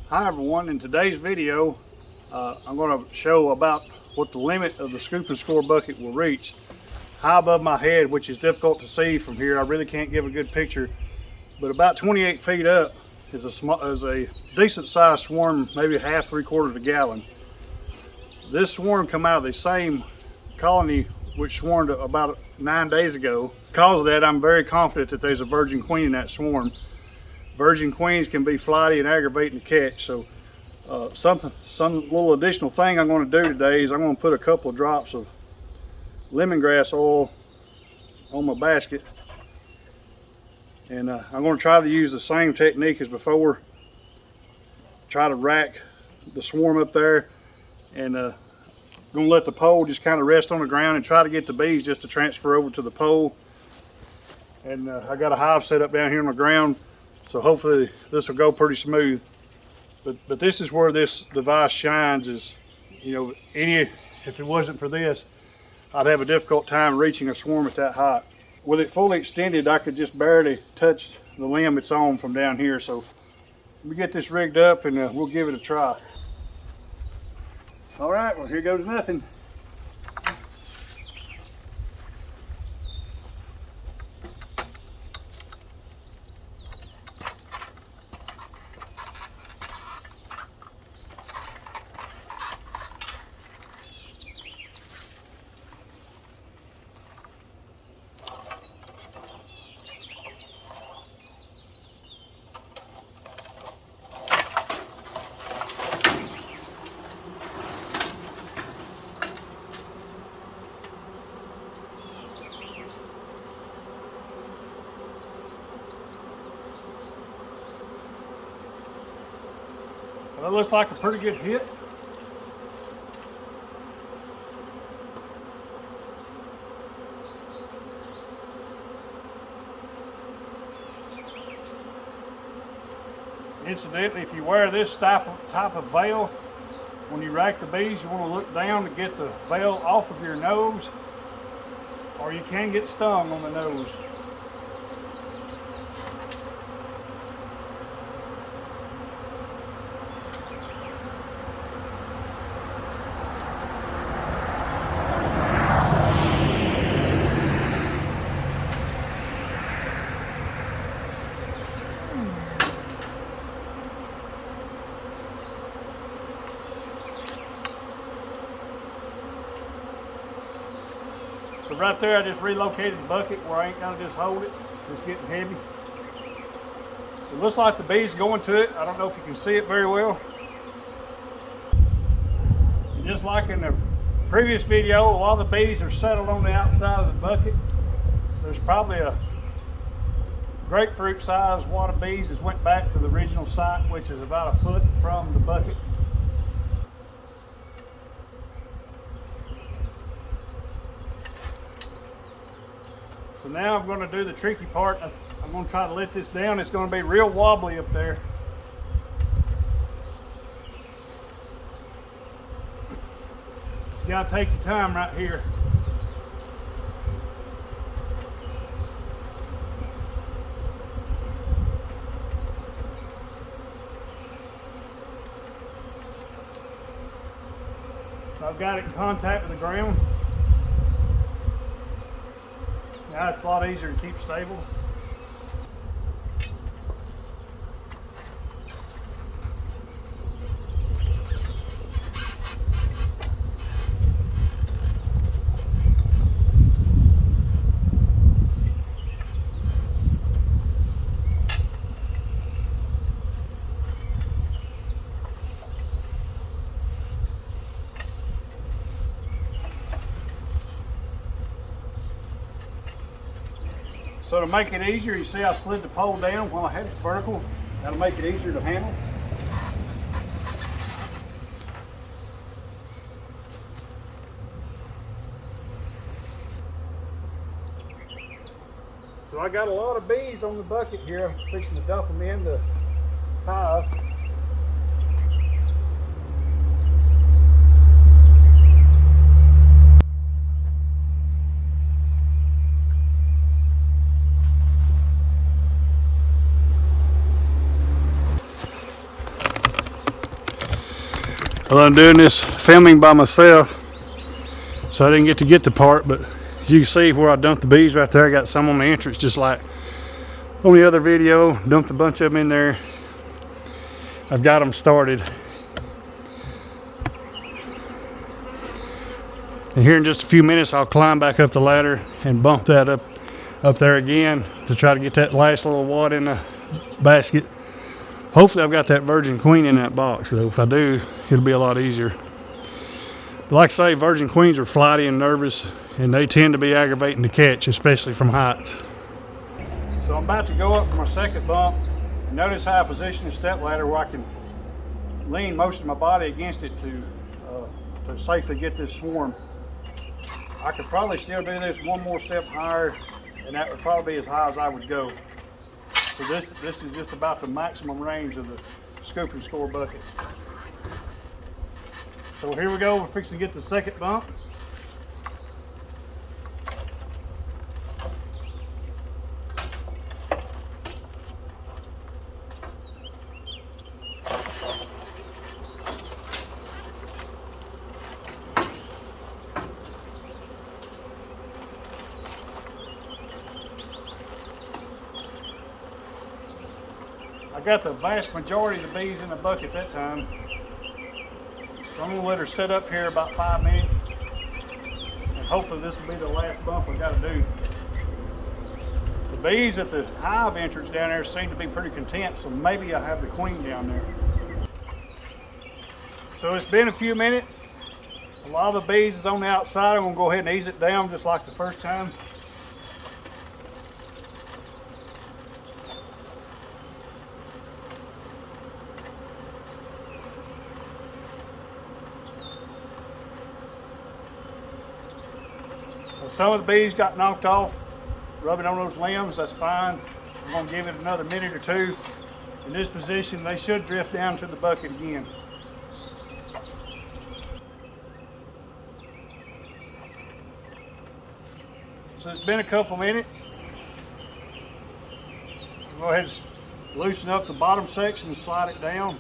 Hi everyone, in today's video I'm going to show about what the limit of the scoop and score bucket will reach. High above my head, which is difficult to see from here, I really can't give a good picture, but about 28 feet up is a decent sized swarm, maybe a half, 3/4 of a gallon. This swarm come out of the same colony which swarmed about 9 days ago. Because of that, I'm very confident that there's a virgin queen in that swarm. Virgin queens can be flighty and aggravating to catch, so some little additional thing I'm going to do today is I'm going to put a couple of drops of lemongrass oil on my basket, and I'm going to try to use the same technique as before. Try to rack the swarm up there, and going to let the pole just kind of rest on the ground and try to get the bees just to transfer over to the pole. And I got a hive set up down here on the ground, so hopefully this will go pretty smooth. But this is where this device shines. Is, you know, if it wasn't for this, I'd have a difficult time reaching a swarm at that height. With it fully extended, I could just barely touch the limb it's on from down here. So let me get this rigged up and we'll give it a try. All right, well, here goes nothing. Well, that looks like a pretty good hit. Incidentally, if you wear this type of veil, when you rack the bees, you want to look down to get the veil off of your nose, or you can get stung on the nose. So right there, I just relocated the bucket where I ain't gonna just hold it. It's getting heavy. It looks like the bees going to it. I don't know if you can see it very well. And just like in the previous video, a lot of the bees are settled on the outside of the bucket. There's probably a grapefruit sized wad of bees that went back to the original site, which is about 1 foot from the bucket. So now I'm going to do the tricky part. I'm going to try to let this down. It's going to be real wobbly up there. You got to take your time right here. So I've got it in contact with the ground. Now it's a lot easier to keep stable. So to make it easier, you see I slid the pole down while I had it vertical. That'll make it easier to handle. So I got a lot of bees on the bucket here. I'm fixing to dump them in the hive. Well, I'm doing this filming by myself, so I didn't get to get the part, but as you can see where I dumped the bees right there, I got some on the entrance just like on the other video. Dumped a bunch of them in there. I've got them started. And here in just a few minutes, I'll climb back up the ladder and bump that up there again to try to get that last little wad in the basket. Hopefully I've got that virgin queen in that box, though. If I do, it'll be a lot easier. But like I say, virgin queens are flighty and nervous, and they tend to be aggravating to catch, especially from heights. So I'm about to go up for my second bump. Notice how I position the step ladder where I can lean most of my body against it to safely get this swarm. I could probably still do this one more step higher, and that would probably be as high as I would go. So this is just about the maximum range of the scoop and score bucket. So here we go, we're fixing to get the second bump. I got the vast majority of the bees in the bucket that time. So I'm gonna let her sit up here about 5 minutes, and hopefully this will be the last bump we gotta do. The bees at the hive entrance down there seem to be pretty content, so maybe I have the queen down there. So it's been a few minutes. A lot of the bees is on the outside. I'm gonna go ahead and ease it down just like the first time. Some of the bees got knocked off rubbing on those limbs. That's fine. I'm going to give it another minute or two. In this position, they should drift down to the bucket again. So it's been a couple minutes. Go ahead and loosen up the bottom section and slide it down.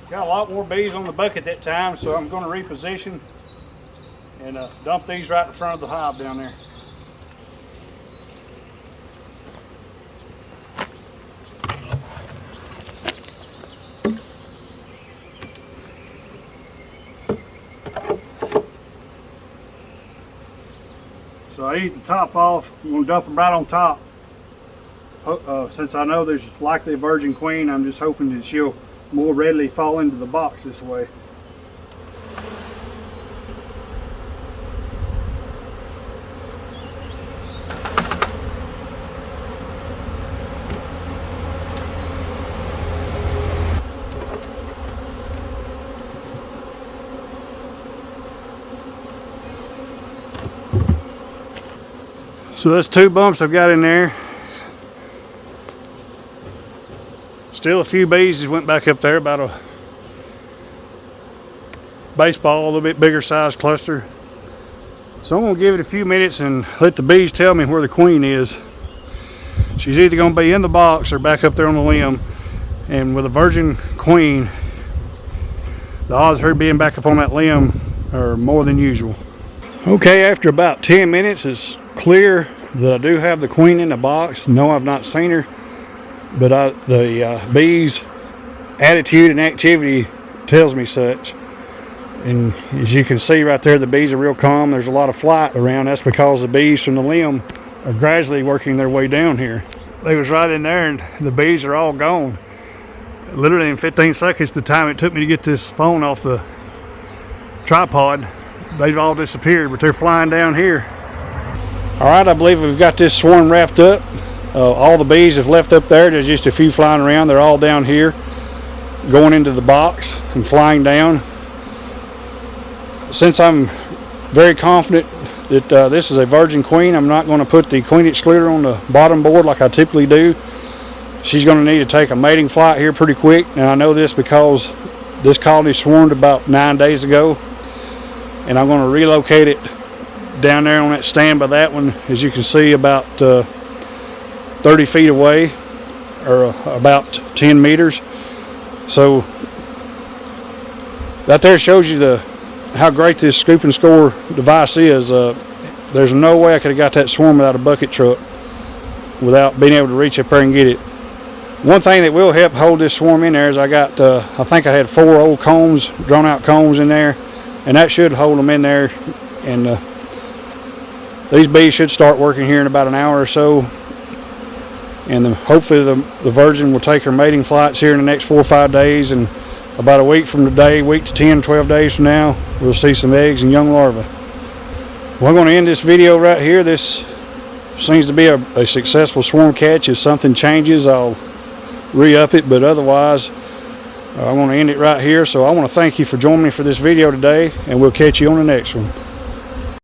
Got a lot more bees on the bucket that time, so I'm going to reposition and dump these right in front of the hive down there. So I eat the top off. I'm going to dump them right on top. Since I know there's likely a virgin queen, I'm just hoping that she'll more readily fall into the box this way. So that's 2 bumps I've got in there. Still a few bees just went back up there, about a baseball, a little bit bigger size cluster. So I'm gonna give it a few minutes and let the bees tell me where the queen is. She's either gonna be in the box or back up there on the limb. And with a virgin queen, the odds of her being back up on that limb are more than usual. Okay, after about 10 minutes, it's clear that I do have the queen in the box. No, I've not seen her. But the bees' attitude and activity tells me such. And as you can see right there, the bees are real calm. There's a lot of flight around. That's because the bees from the limb are gradually working their way down here. They was right in there and the bees are all gone. Literally in 15 seconds, the time it took me to get this phone off the tripod, they've all disappeared, but they're flying down here. All right, I believe we've got this swarm wrapped up. All the bees have left up there. There's just a few flying around. They're all down here, going into the box and flying down. Since I'm very confident that this is a virgin queen, I'm not going to put the queen excluder on the bottom board like I typically do. She's going to need to take a mating flight here pretty quick, and I know this because this colony swarmed about 9 days ago, and I'm going to relocate it down there on that stand by that one, as you can see, about 30 feet away, or about 10 meters. So that there shows you how great this scoop and score device is. There's no way I could have got that swarm without a bucket truck, without being able to reach up there and get it. One thing that will help hold this swarm in there is I got, I think I had 4 old combs, drawn out combs in there, and that should hold them in there. And these bees should start working here in about an hour or so. And hopefully the virgin will take her mating flights here in the next 4 or 5 days, and about a week from today, week to 10, 12 days from now, we'll see some eggs and young larvae. Well, I'm going to end this video right here. This seems to be a successful swarm catch. If something changes, I'll re-up it, but otherwise I want to end it right here. So I want to thank you for joining me for this video today, and we'll catch you on the next one.